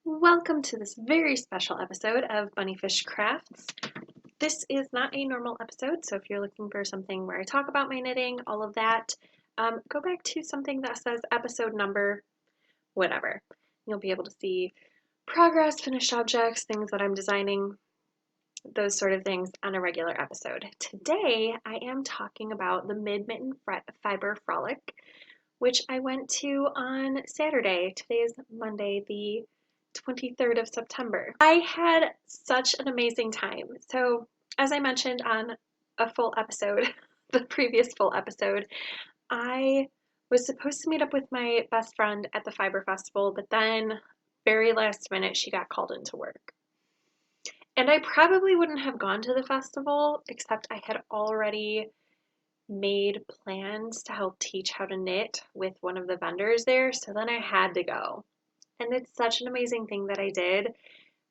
Welcome to this very special episode of BunniPhish Crafts. This is not a normal episode, so if you're looking for something where I talk about my knitting, all of that, go back to something that says episode number, whatever. You'll be able to see progress, finished objects, things that I'm designing, those sort of things on a regular episode. Today, I am talking about the Mitten Fiber Frolic, which I went to on Saturday. Today is Monday, the 23rd of September. I had such an amazing time. So, as I mentioned on a full episode, the previous full episode, I was supposed to meet up with my best friend at the Fiber Festival, but then very last minute she got called into work. And I probably wouldn't have gone to the festival, except I had already made plans to help teach how to knit with one of the vendors there, so then I had to go. And it's such an amazing thing that I did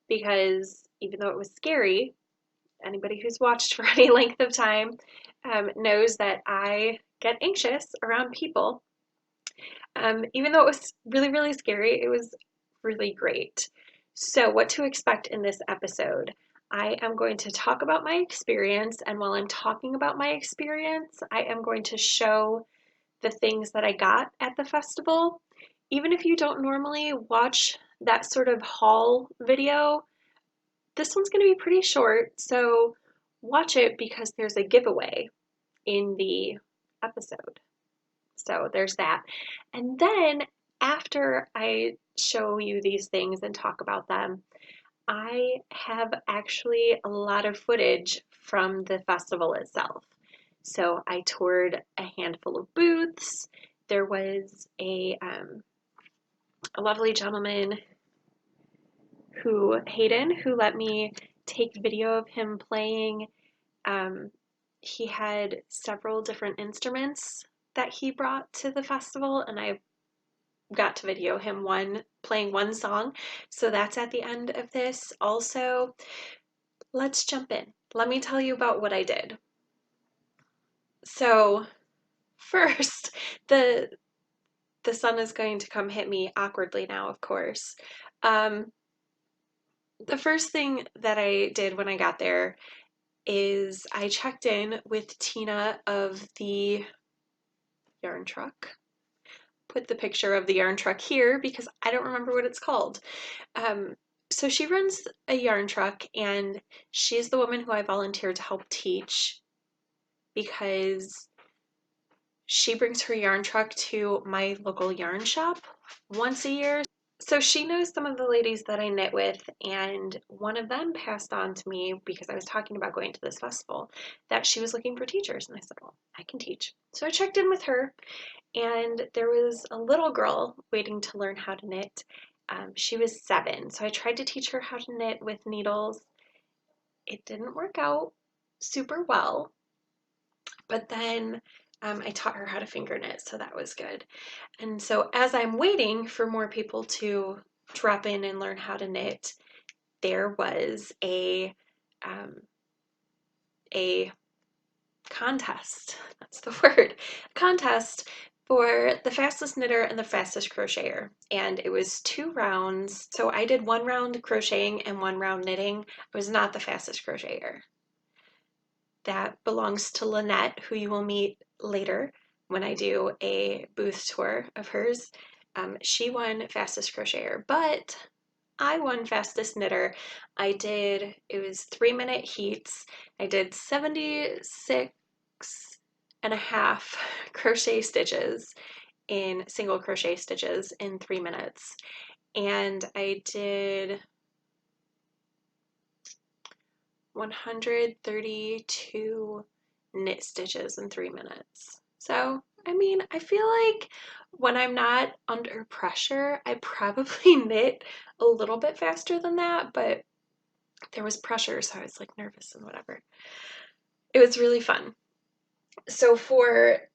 because even though it was scary, anybody who's watched for any length of time knows that I get anxious around people. Even though it was really, really scary, it was really great. So, what to expect in this episode? I am going to talk about my experience, and while I'm talking about my experience, I am going to show the things that I got at the festival. Even if you don't normally watch that sort of haul video, this one's going to be pretty short, so watch it because there's a giveaway in the episode. So there's that. And then after I show you these things and talk about them, I have actually a lot of footage from the festival itself. So I toured a handful of booths. There was a lovely gentleman Hayden, who let me take video of him playing. He had several different instruments that he brought to the festival, and I got to video him playing one song. So that's at the end of this. Also, let's jump in. Let me tell you about what I did. So first, the sun is going to come hit me awkwardly now, of course. The first thing that I did when I got there is I checked in with Tina of the yarn truck. Put the picture of the yarn truck here because I don't remember what it's called. So she runs a yarn truck, and she's the woman who I volunteered to help teach because she brings her yarn truck to my local yarn shop once a year. So she knows some of the ladies that I knit with, and one of them passed on to me because I was talking about going to this festival that she was looking for teachers, and I said, well, I can teach. So I checked in with her, and there was a little girl waiting to learn how to knit. She was 7, so I tried to teach her how to knit with needles. It didn't work out super well, but then I taught her how to finger knit, so that was good. And so as I'm waiting for more people to drop in and learn how to knit, there was a contest. That's the word. Contest for the fastest knitter and the fastest crocheter. And it was 2 rounds. So I did 1 round crocheting and 1 round knitting. I was not the fastest crocheter. That belongs to Lynette, who you will meet later when I do a booth tour of hers. She won fastest crocheter, but I won fastest knitter. It was 3-minute heats. I did 76 and a half crochet stitches single crochet stitches in 3 minutes. And I did 132 knit stitches in 3 minutes. So, I mean, I feel like when I'm not under pressure, I probably knit a little bit faster than that, but there was pressure, so I was like nervous and whatever. It was really fun. So for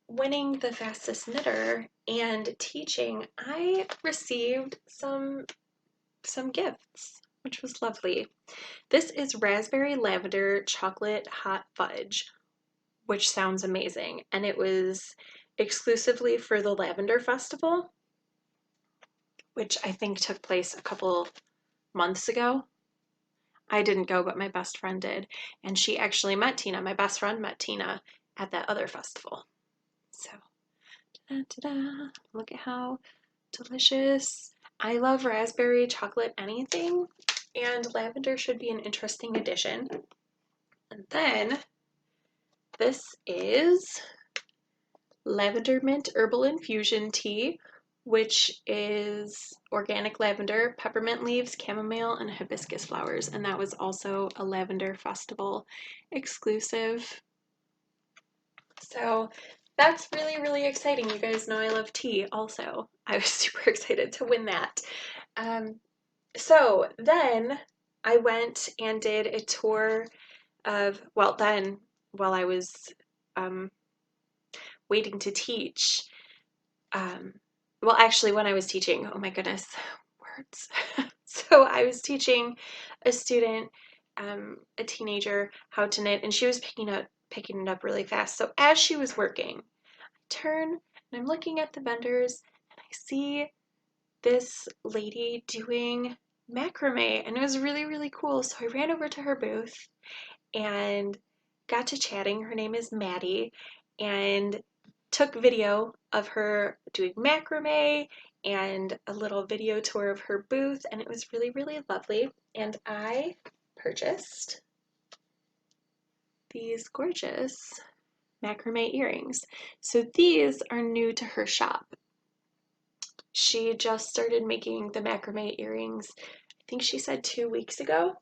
winning the fastest knitter and teaching, I received some gifts, which was lovely. This is raspberry lavender chocolate hot fudge, which sounds amazing, and it was exclusively for the Lavender Festival. which I think took place a couple months ago. I didn't go, but my best friend did. And she actually met Tina. My best friend met Tina at that other festival. So, ta-da. Look at how delicious. I love raspberry chocolate anything, and lavender should be an interesting addition. And then this is lavender mint herbal infusion tea, which is organic lavender, peppermint leaves, chamomile, and hibiscus flowers. And that was also a Lavender Festival exclusive. So that's really, really exciting. You guys know I love tea also. I was super excited to win that. So then I went and did a tour of, well, then while I was waiting to teach, well, actually, when I was teaching, oh my goodness, words. So I was teaching a student, a teenager, how to knit, and she was picking it up really fast. So as she was working, I turn and I'm looking at the vendors, and I see this lady doing macrame, and it was really, really cool. So I ran over to her booth and got to chatting. Her name is Maddie, and took video of her doing macrame and a little video tour of her booth, and it was really, really lovely. And I purchased these gorgeous macrame earrings. So these are new to her shop. She just started making the macrame earrings, I think she said 2 weeks ago.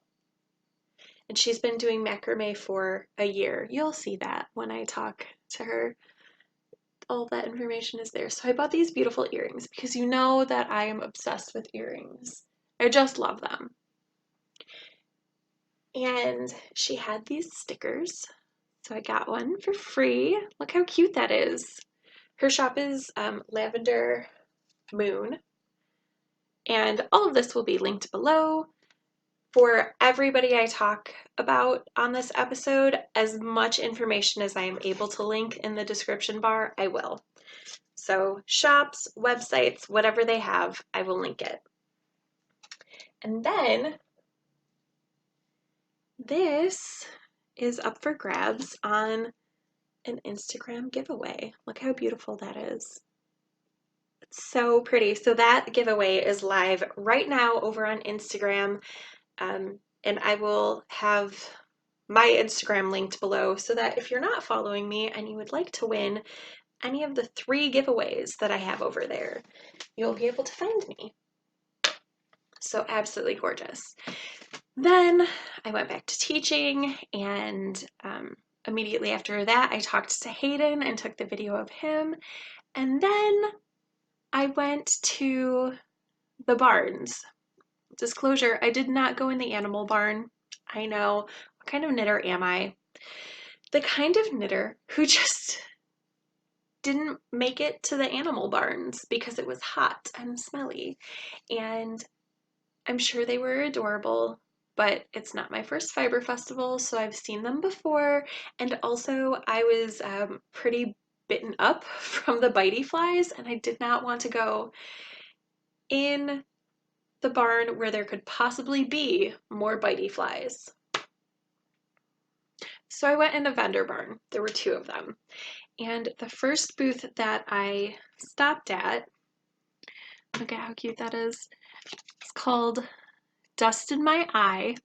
And she's been doing macrame for a year. You'll see that when I talk to her. All that information is there. So I bought these beautiful earrings because you know that I am obsessed with earrings. I just love them. And she had these stickers, so I got one for free. Look how cute that is. Her shop is Lavender Moon, and all of this will be linked below. For everybody I talk about on this episode, as much information as I am able to link in the description bar, I will. So shops, websites, whatever they have, I will link it. And then this is up for grabs on an Instagram giveaway. Look how beautiful that is. It's so pretty. So that giveaway is live right now over on Instagram. And I will have my Instagram linked below so that if you're not following me and you would like to win any of the 3 giveaways that I have over there, you'll be able to find me. So absolutely gorgeous. Then I went back to teaching, and immediately after that I talked to Hayden and took the video of him. And then I went to the barns. Disclosure, I did not go in the animal barn. I know, what kind of knitter am I? The kind of knitter who just didn't make it to the animal barns because it was hot and smelly. And I'm sure they were adorable, but it's not my first fiber festival, so I've seen them before. And also I was pretty bitten up from the bitey flies, and I did not want to go in the barn where there could possibly be more bitey flies. So I went in a vendor barn. There were 2 of them. And the first booth that I stopped at, look at how cute that is. It's called Dust in My Eye.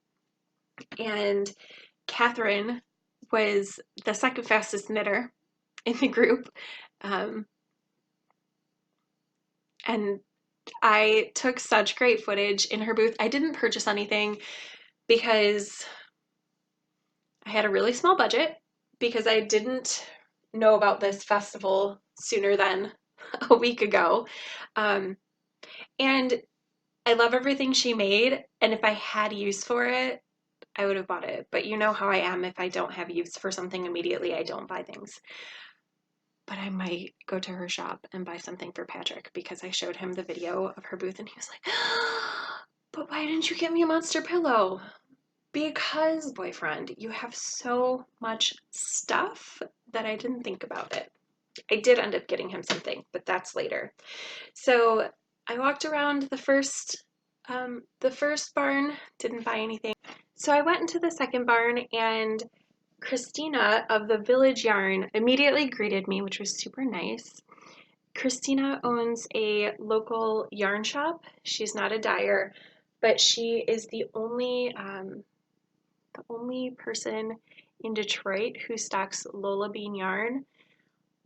And Catherine was the second fastest knitter in the group. And I took such great footage in her booth. I didn't purchase anything because I had a really small budget, because I didn't know about this festival sooner than a week ago. And I love everything she made, and if I had use for it, I would have bought it. But you know how I am. If I don't have use for something immediately, I don't buy things. But I might go to her shop and buy something for Patrick, because I showed him the video of her booth and he was like, but why didn't you get me a monster pillow? Because, boyfriend, you have so much stuff that I didn't think about it. I did end up getting him something, but that's later. So I walked around the first barn, didn't buy anything. So I went into the second barn, and Christina of the Village Yarn immediately greeted me, which was super nice. Christina owns a local yarn shop. She's not a dyer, but she is the only person in Detroit who stocks Lola Bean yarn.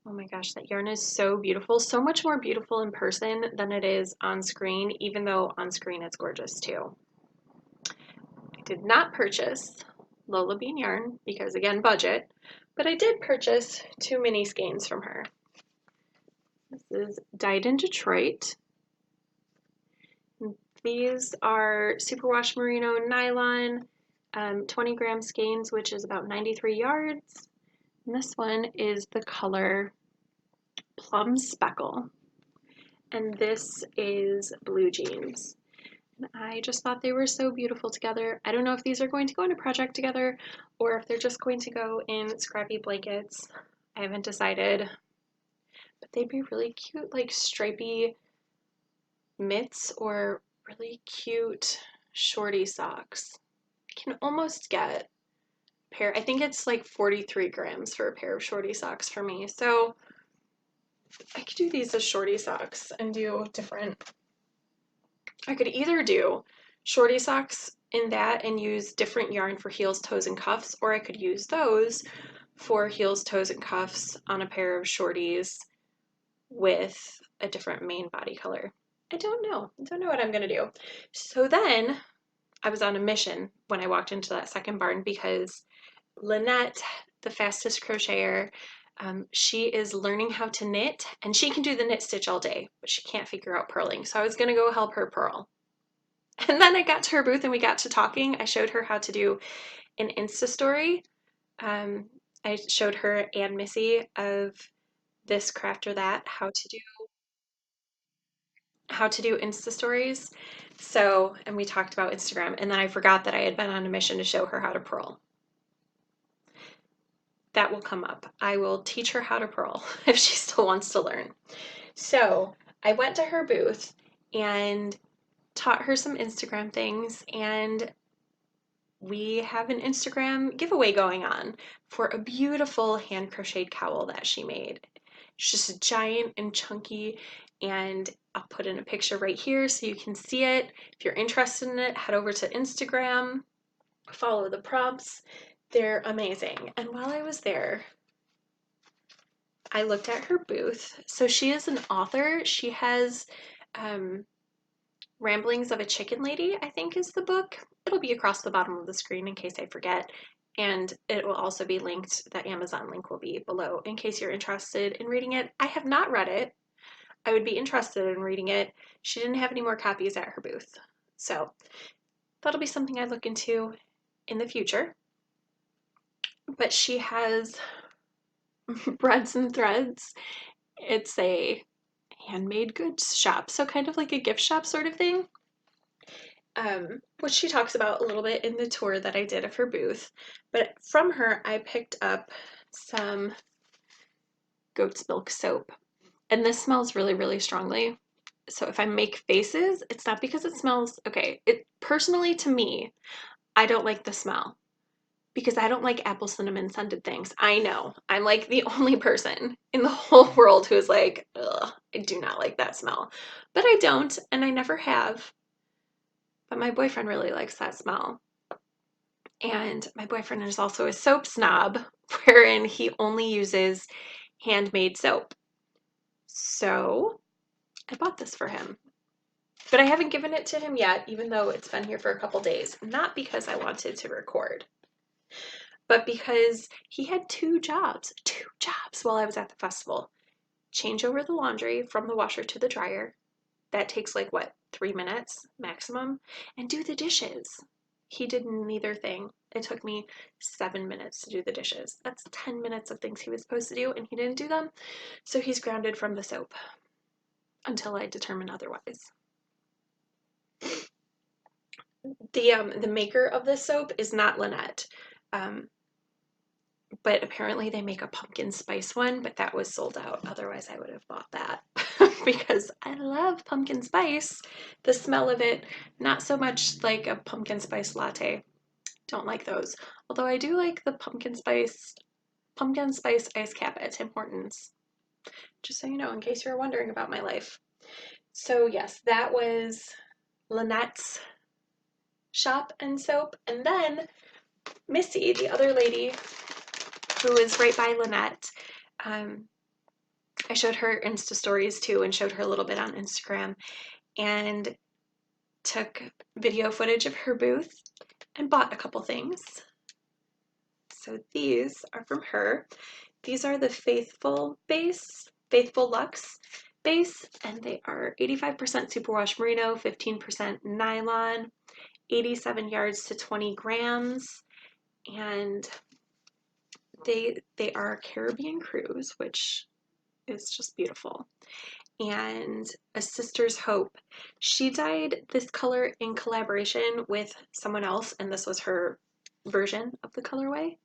Oh my gosh, that yarn is so beautiful. So much more beautiful in person than it is on screen, even though on screen it's gorgeous too. I did not purchase Lola Bean yarn because, again, budget, but I did purchase 2 mini skeins from her. This is Dyed in Detroit. These are superwash merino nylon, 20-gram skeins, which is about 93 yards. And this one is the color Plum Speckle. And this is Blue Jeans. And I just thought they were so beautiful together. I don't know if these are going to go in a project together or if they're just going to go in scrappy blankets. I haven't decided. But they'd be really cute, like stripy mitts or really cute shorty socks. I can almost get a pair. I think it's like 43 grams for a pair of shorty socks for me. So I could do these as shorty socks and do different. I could either do shorty socks in that and use different yarn for heels, toes, and cuffs, or I could use those for heels, toes, and cuffs on a pair of shorties with a different main body color. I don't know. I don't know what I'm going to do. So then I was on a mission when I walked into that second barn because Lynette, the fastest crocheter, she is learning how to knit, and she can do the knit stitch all day, but she can't figure out purling. So I was going to go help her purl. And then I got to her booth and we got to talking. I showed her how to do an Insta story. I showed her and Missy of This Craft or That how to do Insta stories. So, and we talked about Instagram, and then I forgot that I had been on a mission to show her how to purl. That will come up. I will teach her how to purl if she still wants to learn. So I went to her booth and taught her some Instagram things, and we have an Instagram giveaway going on for a beautiful hand crocheted cowl that she made. It's just giant and chunky, and I'll put in a picture right here so you can see it. If you're interested in it, head over to Instagram, follow the prompts. They're amazing. And while I was there, I looked at her booth. So she is an author. She has Ramblings of a Chicken Lady, I think is the book. It'll be across the bottom of the screen in case I forget. And it will also be linked, the Amazon link will be below in case you're interested in reading it. I have not read it. I would be interested in reading it. She didn't have any more copies at her booth. So that'll be something I look into in the future. But she has Breads and Threads. It's a handmade goods shop, so kind of like a gift shop sort of thing. Which she talks about a little bit in the tour that I did of her booth. But from her, I picked up some goat's milk soap. And this smells really, really strongly. So if I make faces, it's not because it smells, okay, it personally to me, I don't like the smell because I don't like apple cinnamon scented things. I know, I'm like the only person in the whole world who is like, ugh, I do not like that smell. But I don't, and I never have. But my boyfriend really likes that smell. And my boyfriend is also a soap snob, wherein he only uses handmade soap. So I bought this for him. But I haven't given it to him yet, even though it's been here for a couple days. Not because I wanted to record, but because he had two jobs while I was at the festival. Change over the laundry from the washer to the dryer. That takes like, what, 3 minutes maximum? And do the dishes. He did neither thing. It took me 7 minutes to do the dishes. That's 10 minutes of things he was supposed to do, and he didn't do them. So he's grounded from the soap until I determine otherwise. The maker of this soap is not Lynette. But apparently they make a pumpkin spice one, but that was sold out. Otherwise I would have bought that because I love pumpkin spice. The smell of it, not so much like a pumpkin spice latte. Don't like those. Although I do like the pumpkin spice ice cap at Tim Hortons. Just so you know, in case you're wondering about my life. So yes, that was Lynette's shop and soap. And then Missy, the other lady who is right by Lynette, I showed her Insta stories too and showed her a little bit on Instagram and took video footage of her booth and bought a couple things. So these are from her. These are the Faithful Luxe base, and they are 85% superwash merino, 15% nylon, 87 yards to 20 grams, and they are Caribbean cruise, which is just beautiful. And A Sister's Hope. She dyed this color in collaboration with someone else, and this was her version of the colorway.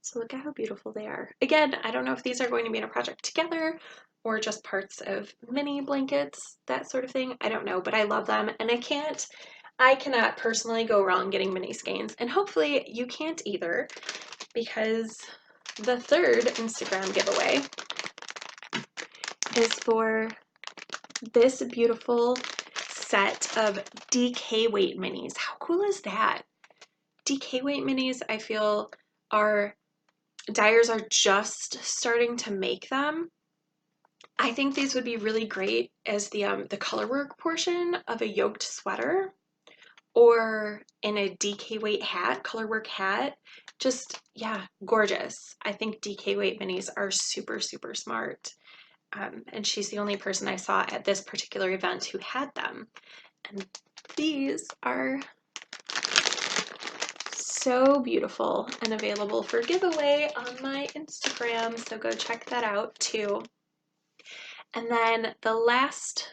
So look at how beautiful they are. Again, I don't know if these are going to be in a project together or just parts of mini blankets, that sort of thing. I don't know, but I love them, and I cannot personally go wrong getting mini skeins, and hopefully you can't either, because the third Instagram giveaway is for this beautiful set of DK weight minis. How cool is that? DK weight minis, I feel, dyers are just starting to make them. I think these would be really great as the colorwork portion of a yoked sweater, or in a DK weight hat, colorwork hat. Just, yeah, gorgeous. I think DK weight minis are super, super smart. And she's the only person I saw at this particular event who had them. And these are so beautiful and available for giveaway on my Instagram, so go check that out too. And then the last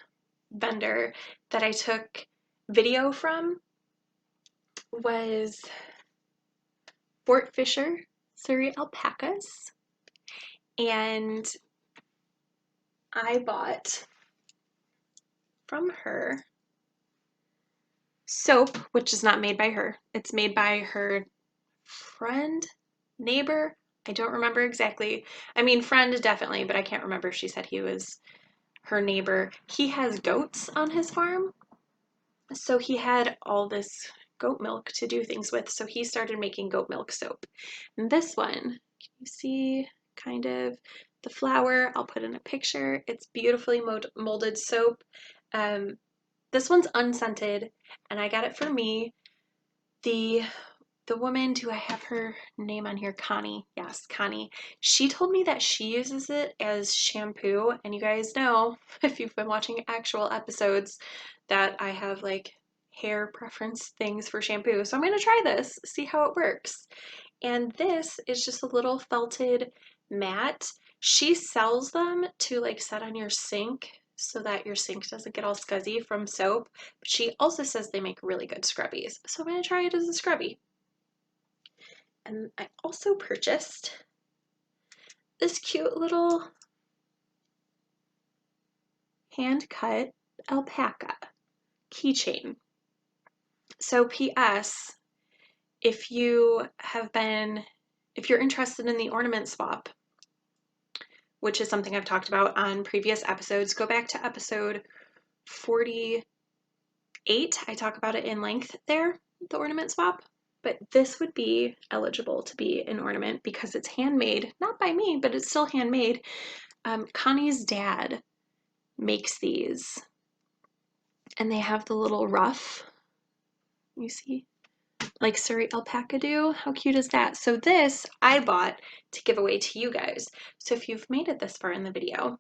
vendor that I took video from was Fort Fisher Surrey Alpacas, and I bought from her soap, which is not made by her. It's made by her friend, neighbor. I don't remember exactly. I mean, friend definitely, but I can't remember if she said he was her neighbor. He has goats on his farm, so he had all this goat milk to do things with, so he started making goat milk soap. And this one, can you see kind of the flower? I'll put in a picture. It's beautifully molded soap. This one's unscented, and I got it for me. The woman, do I have her name on here? Connie. Yes, Connie. She told me that she uses it as shampoo, and you guys know, if you've been watching actual episodes, that I have like hair preference things for shampoo. So I'm going to try this, see how it works. And this is just a little felted mat. She sells them to like set on your sink so that your sink doesn't get all scuzzy from soap. But she also says they make really good scrubbies. So I'm going to try it as a scrubby. And I also purchased this cute little hand-cut alpaca keychain. So PS, if you're interested in the ornament swap, which is something I've talked about on previous episodes, go back to episode 48. I talk about it in length there, the ornament swap. But this would be eligible to be an ornament because it's handmade, not by me, but it's still handmade. Connie's dad makes these, and they have the little ruff, you see, like Surrey alpaca do. How cute is that? So this I bought to give away to you guys. So if you've made it this far in the video,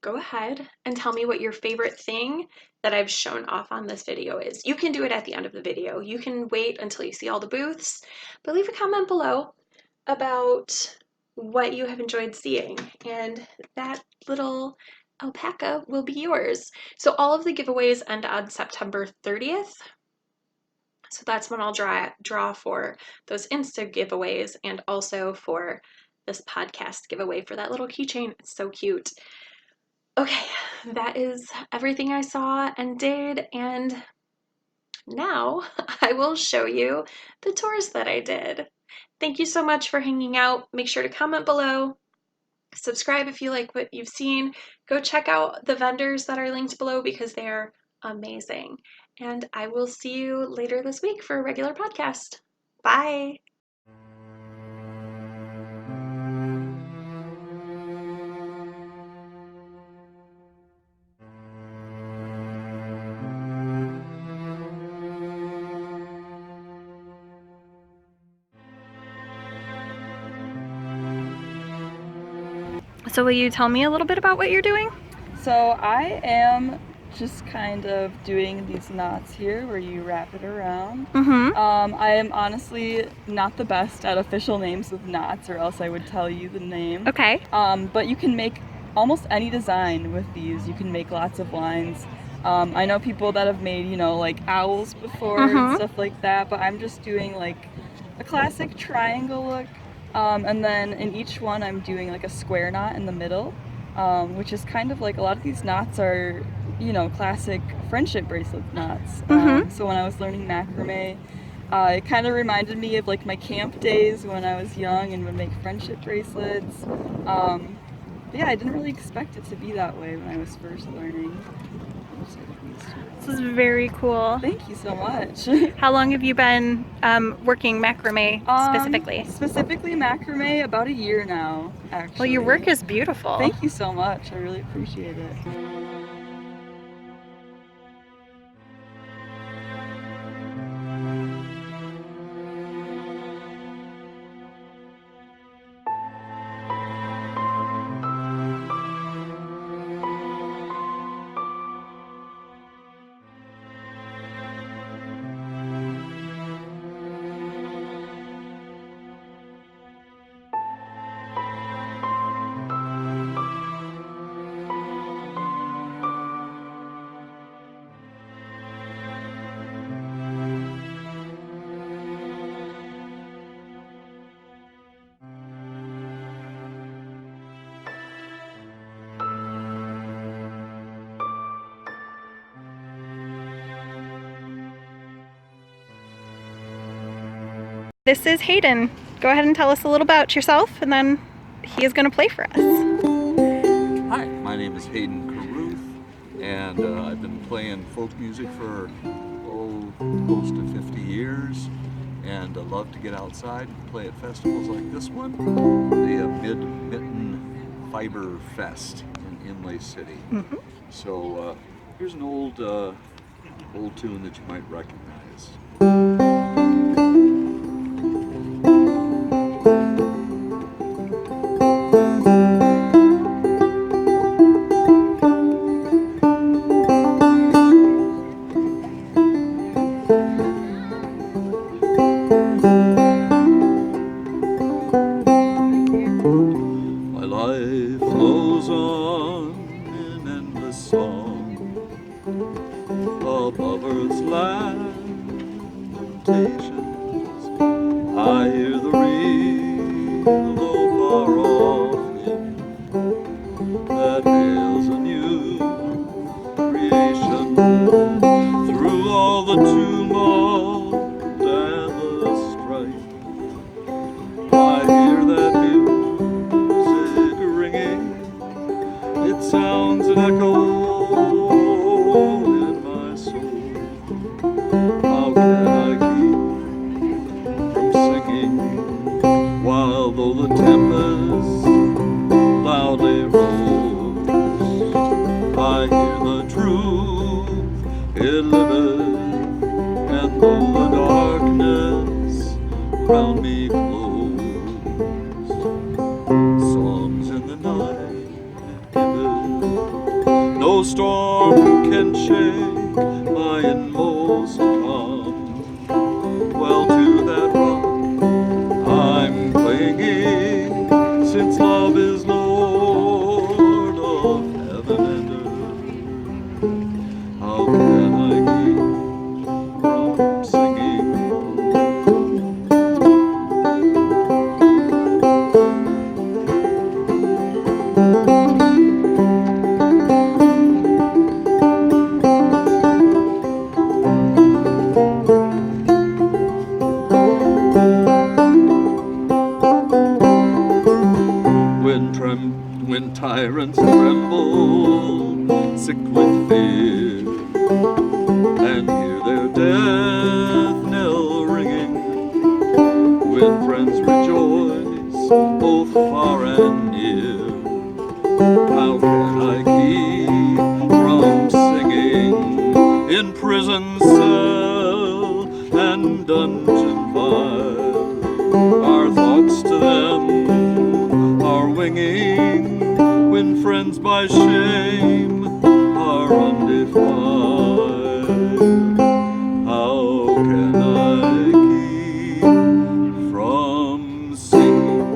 go ahead and tell me what your favorite thing that I've shown off on this video is. You can do it at the end of the video. You can wait until you see all the booths, but leave a comment below about what you have enjoyed seeing, and that little alpaca will be yours. So all of the giveaways end on September 30th. So that's when I'll draw for those Insta giveaways and also for this podcast giveaway for that little keychain. It's so cute. Okay, that is everything I saw and did, and now I will show you the tours that I did. Thank you so much for hanging out. Make sure to comment below, subscribe if you like what you've seen. Go check out the vendors that are linked below because they are amazing. And I will see you later this week for a regular podcast. Bye. So will you tell me a little bit about what you're doing? So I am just kind of doing these knots here where you wrap it around. I am honestly not the best at official names with knots, or else I would tell you the name. Okay. But you can make almost any design with these. You can make lots of lines. I know people that have made, like owls before and stuff like that, but I'm just doing like a classic triangle look. And then in each one I'm doing like a square knot in the middle, which is kind of like a lot of these knots are, classic friendship bracelet knots. So when I was learning macrame, it kind of reminded me of like my camp days when I was young and would make friendship bracelets. But yeah, I didn't really expect it to be that way when I was first learning. This is very cool. Thank you so much. How long have you been working macrame specifically? Specifically macrame, about a year now, actually. Well, your work is beautiful. Thank you so much. I really appreciate it. This is Hayden. Go ahead and tell us a little about yourself, and then he is going to play for us. Hi, my name is Hayden Carruth, and I've been playing folk music for close to 50 years, and I love to get outside and play at festivals like this one, the Mitten Fiber Fest in Inlay City. So here's an old tune that you might recognize. Life flows on in endless song above earth's lamentations. I hear the real, though far off hymn that hails a new creation. Through all the tumult and the strife, I hear that music ringing. It sounds an echo in my soul. How can I keep from singing while though the tempest loudly rolls? I hear the truth, it liveth, and though the darkness round me close, songs in the night giveth, no storm can shake my inmost calm. Well, to that rock I'm clinging, since love is Lord of heaven and earth. How can I keep from singing? hands tremble, sick with fear, and hear their death knell ringing. When friends rejoice, both far and near, how can I keep from singing in prison cell and dungeon vile? Our thoughts to them are winging when friends by shame are undefiled. How can I keep from singing?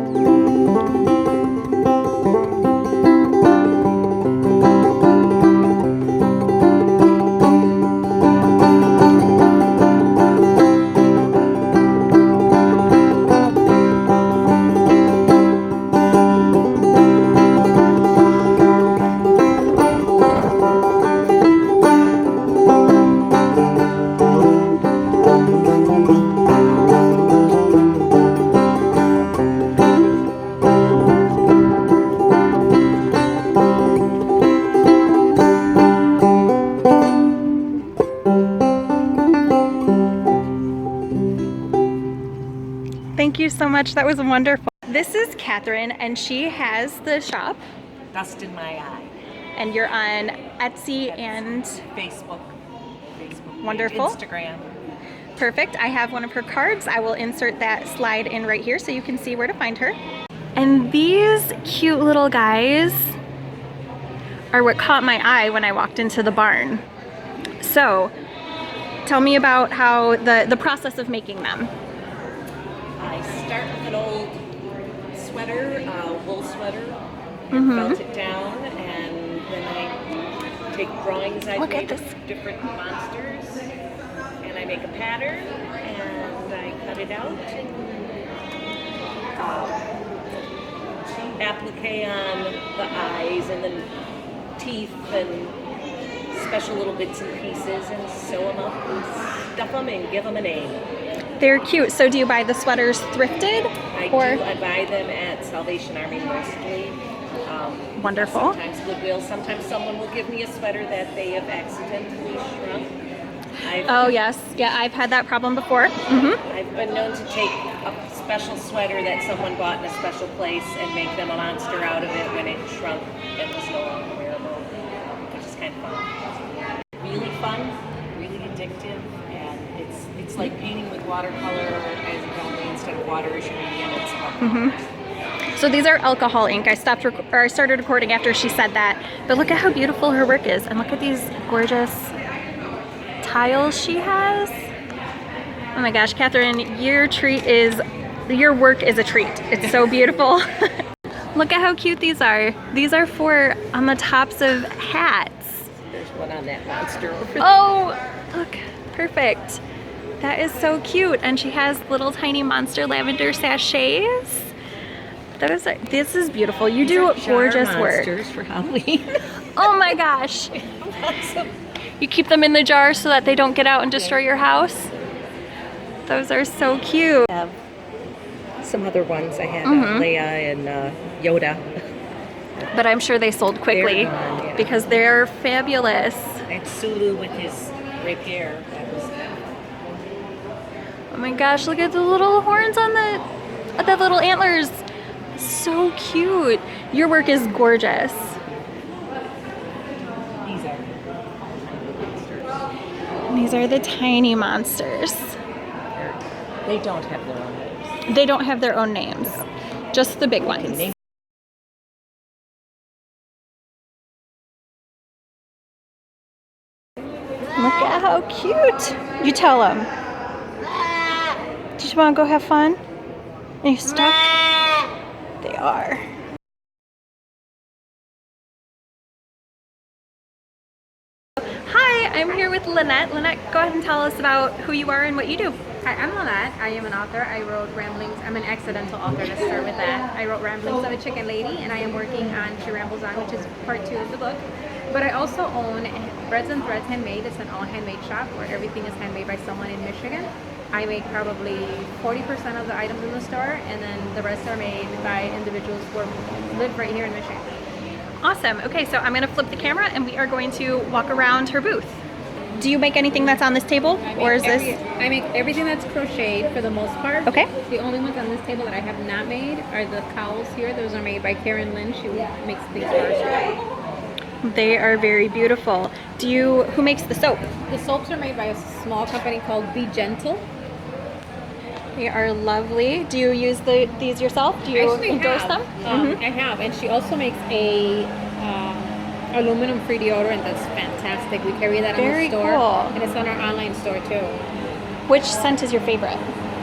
Thank you so much. That was wonderful. This is Catherine, and she has the shop. Dust in my eye. And you're on Etsy and Facebook. Wonderful. Instagram. Perfect. I have one of her cards. I will insert that slide in right here so you can see where to find her. And these cute little guys are what caught my eye when I walked into the barn. So, tell me about how the process of making them. I start with an old sweater, wool sweater, and felt it down, and then I take drawings I've made of different monsters, and I make a pattern, and I cut it out, and applique on the eyes and the teeth and special little bits and pieces, and sew them up and stuff them and give them a name. They're cute. So do you buy the sweaters thrifted? I buy them at Salvation Army mostly. Wonderful. Sometimes Goodwill. Sometimes someone will give me a sweater that they have accidentally shrunk. Oh yes, yeah, I've had that problem before. I've been known to take a special sweater that someone bought in a special place and make them a monster out of it when it shrunk and was no longer wearable, which is kind of fun. Really fun, really addictive, and it's like painting with watercolor, as only instead of water as your medium, it's alcohol. So these are alcohol ink. I started recording after she said that. But look at how beautiful her work is, and look at these gorgeous tiles she has. Oh my gosh, Catherine, your work is a treat. It's so beautiful. Look at how cute these are. These are for on the tops of hats. There's one on that monster over there. Oh, look, perfect. That is so cute. And she has little tiny monster lavender sachets. This is beautiful. You do gorgeous work. For Halloween. Oh my gosh. You keep them in the jar so that they don't get out and destroy your house? Those are so cute. I have some other ones. I had Leia and Yoda. But I'm sure they sold quickly because they're fabulous. And Sulu with his rapier. Oh my gosh, look at the little horns on the little antlers. So cute. Your work is gorgeous. These are the tiny monsters. They don't have their own names. They don't have their own names. Just the big ones. Look at how cute. You tell them. Did you want to go have fun? Are you stuck? They are. Hi, I'm here with Lynette. Lynette, go ahead and tell us about who you are and what you do. Hi, I'm Lynette. I am an author. I wrote Ramblings. I'm an accidental author, let's start with that. I wrote Ramblings of a Chicken Lady, and I am working on She Rambles On, which is part 2 of the book. But I also own Breads and Threads Handmade. It's an all handmade shop where everything is handmade by someone in Michigan. I make probably 40% of the items in the store, and then the rest are made by individuals who live right here in Michigan. Awesome. Okay, so I'm gonna flip the camera and we are going to walk around her booth. Do you make anything that's on this table, or is this? I make everything that's crocheted for the most part. Okay. The only ones on this table that I have not made are the cowls here. Those are made by Karen Lynn. She makes things first. They are very beautiful. Who makes the soap? The soaps are made by a small company called Be Gentle. They are lovely. Do you use these yourself? Do you endorse them? I have, and she also makes a aluminum-free deodorant that's fantastic. We carry that on the store, cool. and it's on our online store too. Which scent is your favorite?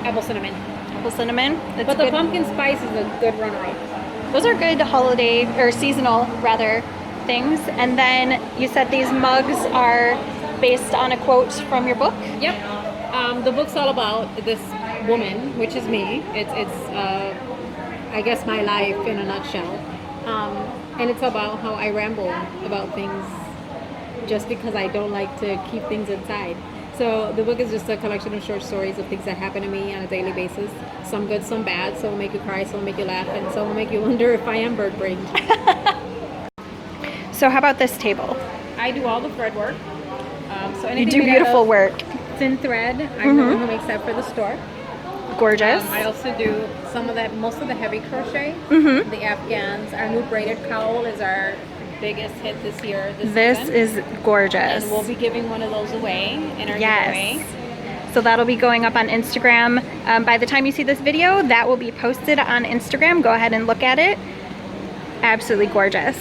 Apple cinnamon. Apple cinnamon. That's But the good. pumpkin spice is a good runner-up. Those are good holiday or seasonal rather things. And then you said these mugs are based on a quote from your book. Yep. The book's all about this woman, which is me. It's I guess my life in a nutshell. And it's about how I ramble about things just because I don't like to keep things inside. So the book is just a collection of short stories of things that happen to me on a daily basis. Some good, some bad. Some will make you cry, some will make you laugh, and some will make you wonder if I am bird-brained. So how about this table? I do all the thread work. So You anything do made out beautiful of work. thin thread. I'm the one who makes that for the store. Gorgeous. I also do most of the heavy crochet, the Afghans. Our new braided cowl is our biggest hit this year. This season. is gorgeous. And we'll be giving one of those away in our Yes. giveaway. So that'll be going up on Instagram. By the time you see this video, that will be posted on Instagram. Go ahead and look at it. Absolutely gorgeous.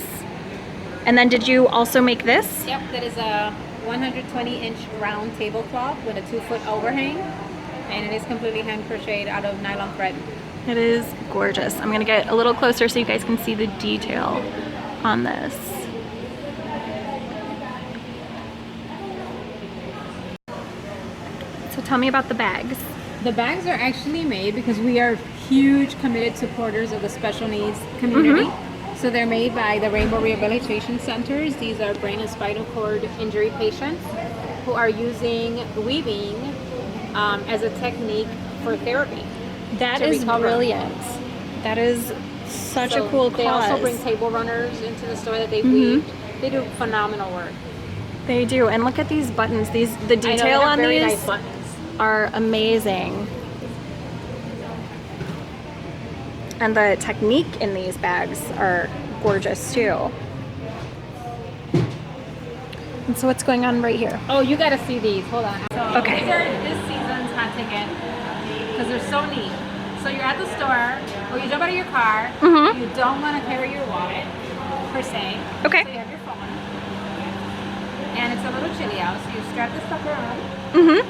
And then did you also make this? Yep, that is a 120-inch round tablecloth with a 2-foot overhang, and it is completely hand crocheted out of nylon thread. It is gorgeous. I'm gonna get a little closer so you guys can see the detail on this. So tell me about the bags. The bags are actually made because we are huge committed supporters of the special needs community. So they're made by the Rainbow Rehabilitation Centers. These are brain and spinal cord injury patients who are using weaving as a technique for therapy. That to is recover. brilliant. That is such So a cool They cause. also bring table runners into the store that they weave. They do phenomenal work. They do, and look at these buttons. The I know, they detail have on very these nice buttons. are amazing. And the technique in these bags are gorgeous too. And so what's going on right here? Oh, you gotta see these. Hold on. So Okay. these are this season's hot ticket because they're so neat. So you're at the store, or you jump out of your car. You don't want to carry your wallet per se. Okay. So you have your phone, and it's a little chilly out. So you strap this sucker on.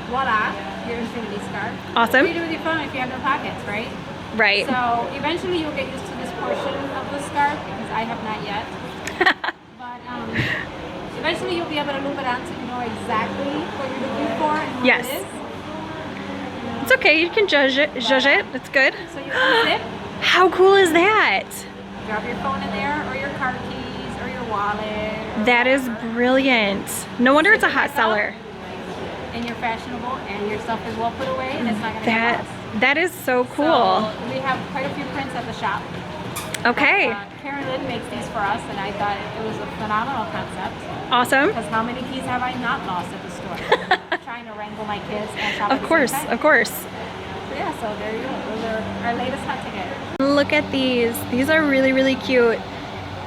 Voila, your infinity scarf. Awesome. What do you do with your phone if you have no pockets, right? Right. So eventually you'll get used to this portion of the scarf because I have not yet. But eventually you'll be able to loop it on so you know exactly what you're looking for and what Yes. it is. It's okay, you can judge it. It's good. So you unzip, How cool is that? drop your phone in there or your car keys or your wallet. Or That is whatever. brilliant. No wonder it's a hot Zip it seller. And you're fashionable and your stuff is well put away and it's not going to get lost. That is so cool. So we have quite a few prints at the shop. Okay. Karen Lynn makes these for us, and I thought it was a phenomenal concept. Awesome. Because how many keys have I not lost at the store? Trying to wrangle my kids and shop at Of the course, same time. of course. So yeah, so there you go. Those are our latest hot ticket. Look at these. These are really, really cute.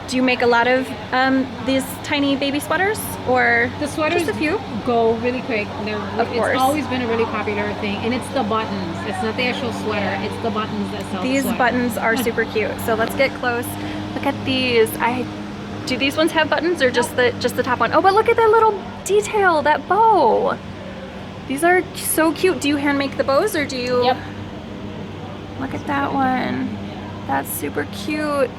Do you make a lot of these tiny baby sweaters, or The sweaters just a few? go really quick. Of course. It's always been a really popular thing, and it's the buttons. It's not the actual sweater. It's the buttons that sell These the sweater. buttons are super cute. So let's get close. Look at these. Do these ones have buttons or just the top one? Oh, but look at that little detail, that bow. These are so cute. Do you hand make the bows or do you? Yep. Look at that one. That's super cute.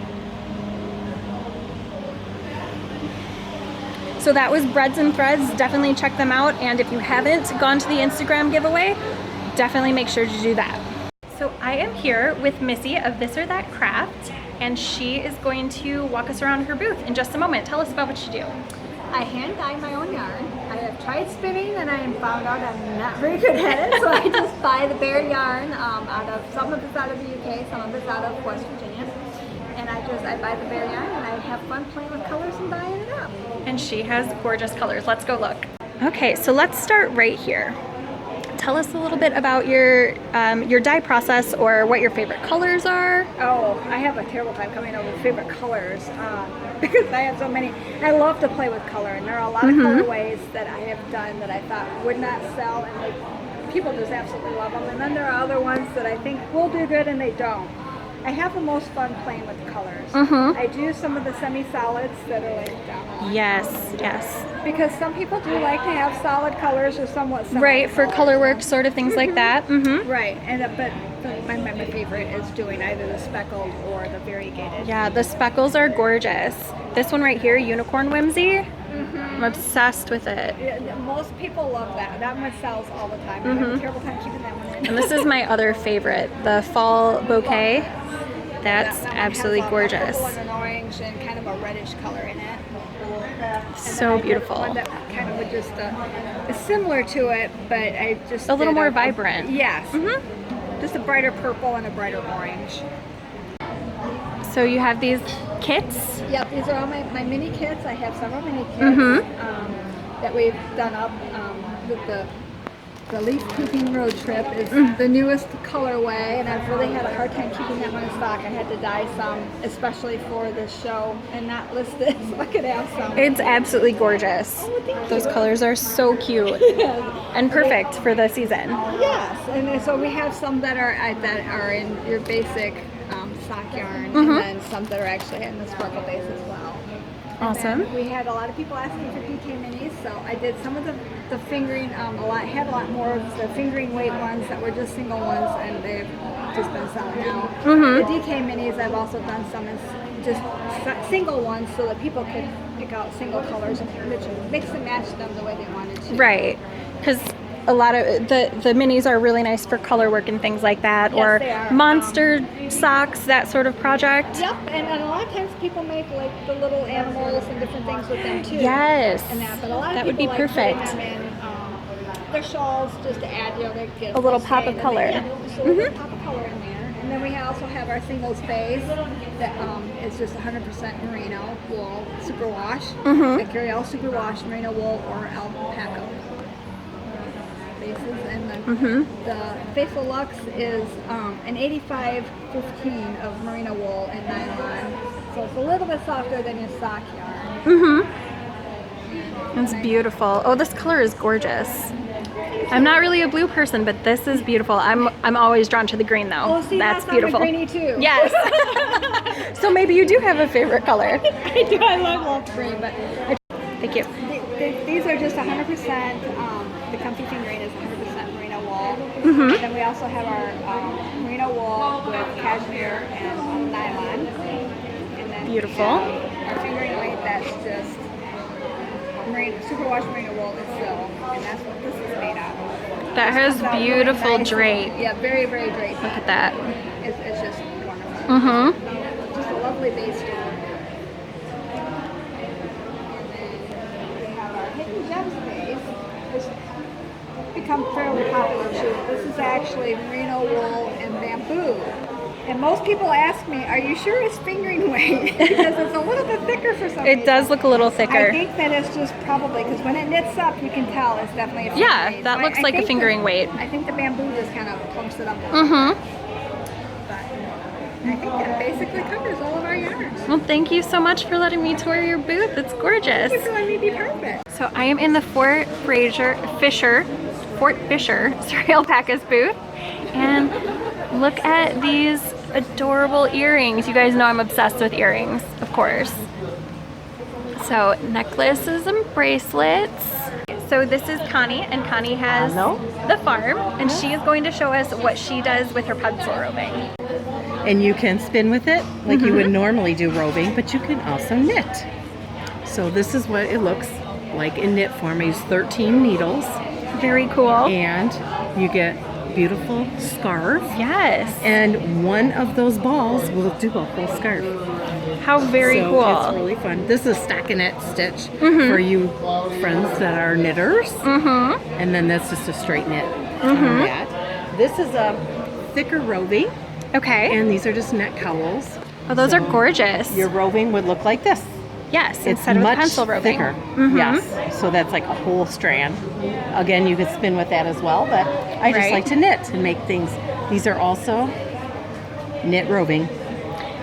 So that was Breads and Threads. Definitely check them out. And if you haven't gone to the Instagram giveaway, definitely make sure to do that. So I am here with Missy of This or That Craft, and she is going to walk us around her booth in just a moment. Tell us about what you do. I hand dye my own yarn. I have tried spinning and I found out I'm not very good at it, so I just buy the bare yarn some of it's out of the UK, some of it's out of West Virginia. and I buy the bare yarn and I have fun playing with colors and dyeing it up. And she has gorgeous colors. Let's go look. Okay, so let's start right here. Tell us a little bit about your dye process or what your favorite colors are. Oh, I have a terrible time coming up with favorite colors because I have so many. I love to play with color, and there are a lot of colorways that I have done that I thought would not sell, and people just absolutely love them. And then there are other ones that I think will do good, and they don't. I have the most fun playing with colors. I do some of the semi-solids that are like down. Yes, yes. Because some people do like to have solid colors or somewhat solid Right, for colors. color work, sort of things like that. Right, and but my favorite is doing either the speckled or the variegated. Yeah, the speckles are gorgeous. This one right here, Unicorn Whimsy, I'm obsessed with it. Yeah, most people love that. That one sells all the time. I have a terrible time keeping that one in. And this is my other favorite, the Fall Bouquet. That's That one absolutely has gorgeous. A purple and an orange and kind of a reddish color in it. And So then I did beautiful. One that kind of would just is similar to it, but I just A little did more vibrant. Yes. Just a brighter purple and a brighter orange. So you have these kits. Yep, these are all my mini kits. I have several mini kits that we've done up with the Leaf Peeping Road Trip is the newest colorway, and I've really had a hard time keeping that one in stock. I had to dye some, especially for this show, and not list it so I could have some. It's absolutely gorgeous. Those colors are so cute and perfect for the season. Yes, and then, so we have some that are in your basic sock yarn, and then some that are actually in the sparkle base as well. And Awesome. then we had a lot of people asking for DK minis, so I did some of the fingering, had a lot more of the fingering weight ones that were just single ones, and they've just been selling out. The DK minis, I've also done some as just single ones so that people could pick out single colors and mix and match them the way they wanted to. Right, because a lot of the minis are really nice for color work and things like that, Yes, or they are. monster socks, that sort of project. Yep, and a lot of times people make like the little animals and different things with them too. Yes, And that, but a lot of that would people be like putting perfect. them in their shawls just to add, they get A little pop of stain, color. and just a little pop of color in there. And then we also have our single space that is just 100% merino wool superwash. I carry all superwash merino wool or alpaca bases, and then the Faithful Luxe is an 85-15 of merino wool and nylon, so it's a little bit softer than your sock yarn. It's beautiful. Oh, this color is gorgeous. I'm not really a blue person, but this is beautiful. I'm always drawn to the green though. Oh, see, that's I'm beautiful. a greenie too. Yes. So maybe you do have a favorite color. I do. I love green, but Thank you. these are just 100%. The comfy fingering is 100% merino wool. Then we also have our merino wool with cashmere and nylon. And then Beautiful. our fingering weight, that's just superwash merino wool is silk, and that's what this is made out of. That has Comes out really beautiful nice. drape. Yeah, very, very drapey. Look at that. It's just wonderful. Just a lovely base to work with. And then we have our Hidden Gems base, which become fairly popular too. This is actually merino wool and bamboo. And most people ask me, are you sure it's fingering weight? Because it's a little bit thicker for some reason. It does look a little I thicker. think that it's just probably, because when it knits up, you can tell it's definitely a fingering Yeah, weight. that So looks I like a think fingering weight. I think the bamboo just kind of plumps it up. But I think that basically covers all of our yarns. Well, thank you so much for letting me tour your booth. It's gorgeous. Thank you for letting me be perfect. So I am in the Fort Fisher Alpacas booth, and look at these adorable earrings. You guys know I'm obsessed with earrings, of course. So necklaces and bracelets. So this is Connie, and Connie has the farm, and she is going to show us what she does with her pencil roving. And you can spin with it like you would normally do roving, but you can also knit. So this is what it looks like in knit form. I use 13 needles, Very cool. and you get beautiful scarf. Yes. And one of those balls will do a whole scarf. How very so cool. It's really fun. This is stockinette stitch for you friends that are knitters. And then that's just a straight knit on that. This is a thicker roving. Okay. And these are just net cowls. Oh, those are So gorgeous. Your roving would look like this. Yes, It's instead of much pencil roving. thicker. Mhm. Yes. So that's like a whole strand. Again, you could spin with that as well, but I just Right. like to knit and make things. These are also knit roving.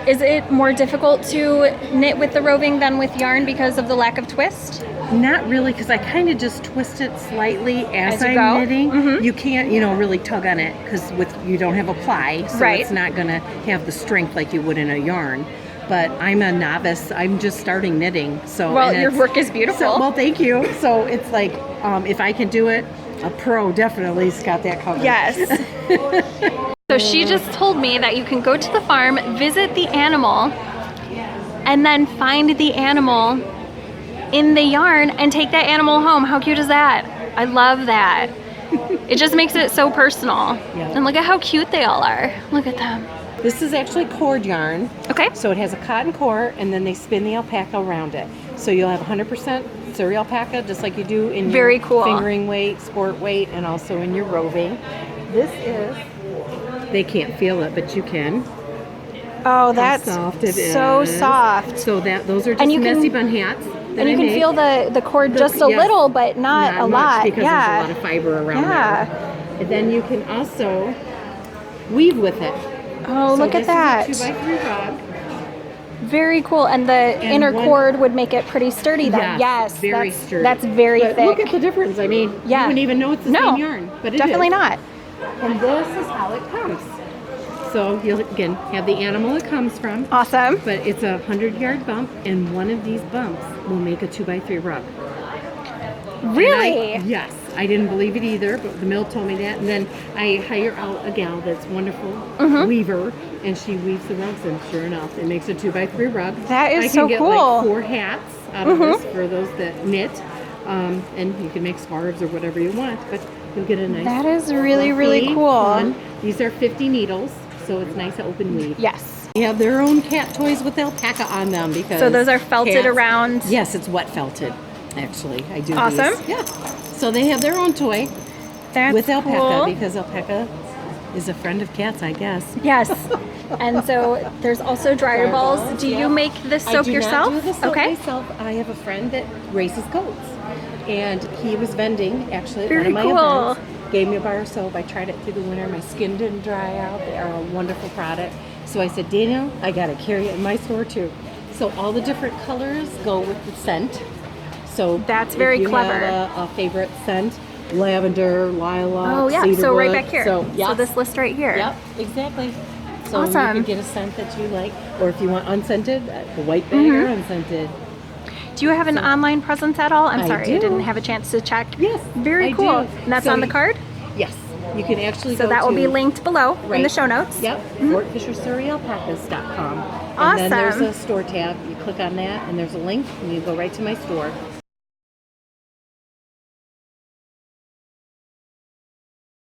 Is it more difficult to knit with the roving than with yarn because of the lack of twist? Not really, because I kind of just twist it slightly as you I'm go? knitting. Mhm. You can't, really tug on it because you don't have a ply, so Right. it's not gonna have the strength like you would in a yarn. But I'm a novice. I'm just starting knitting, so. Well, and your it's- work is beautiful. Well, thank you. So it's like, if I can do it, a pro definitely's got that covered. Yes. So she just told me that you can go to the farm, visit the animal, and then find the animal in the yarn and take that animal home. How cute is that? I love that. It just makes it so personal. Yeah. And look at how cute they all are. Look at them. This is actually cord yarn. Okay. So it has a cotton core, and then they spin the alpaca around it. So you'll have 100% Surrey alpaca, just like you do in Very your cool. fingering weight, sport weight, and also in your roving. This is, they can't feel it, but you can. Oh, How that's soft it so is. soft. So those are And just you can- messy bun hats. And you can feel the cord just a yes. little, but not a much, lot. because Yeah. there's a lot of fiber around Yeah. there. And then you can also weave with it. Oh, So look at that. This is a 2x3 rug. Very cool. And the inner one- cord would make it pretty sturdy then. Yes. very that's, sturdy. That's very But thick. look at the difference. I mean, Yeah. you wouldn't even know it's the No, same yarn, but it definitely is. not. And this is how it comes. So you'll again have the animal it comes from, Awesome. but it's a 100-yard bump, and one of these bumps will make a 2x3 rug. Really? Yes, I didn't believe it either, but the mill told me that. And then I hire out a gal that's wonderful weaver, and she weaves the rugs, and sure enough, it makes a 2x3 rug. That is I so can get cool. like 4 hats out of this for those that knit, and you can make scarves or whatever you want, but you'll get a nice. That is really, really fluffy cool. one. These are 50 needles, so it's nice to open weave. Yes. They have their own cat toys with alpaca on them because. So those are felted cats- around. Yes, it's wet felted. Actually, I do. Awesome. These. Yeah. So they have their own toy That's with alpaca cool. because alpaca is a friend of cats, I guess. Yes. And so there's also dryer balls. Do you make this soap I do yourself? Not do the soap Okay. myself. I have a friend that races goats, and he was vending actually at Very one of my cool. events. Gave me a bar of soap. I tried it through the winter. My skin didn't dry out. They are a wonderful product. So I said, Daniel, I gotta carry it in my store too. So all the different colors go with the scent. So That's very if you clever. have a favorite scent, lavender, lilac, Oh yeah. So right cedarwood. back here. So, So this list right here. Yep, exactly. So Awesome. you can get a scent that you like, or if you want unscented, the white bag or unscented. Do you have an online presence at all? I'm I sorry, I do. didn't have a chance to check. Yes, Very I cool. do. And that's So on the card? Yes, you can actually So go that will to, be linked below in the Right. show notes. Yep, FortFisherSurreyAlpacas.com. And then there's Awesome. a store tab. You click on that, and there's a link, and you go right to my store.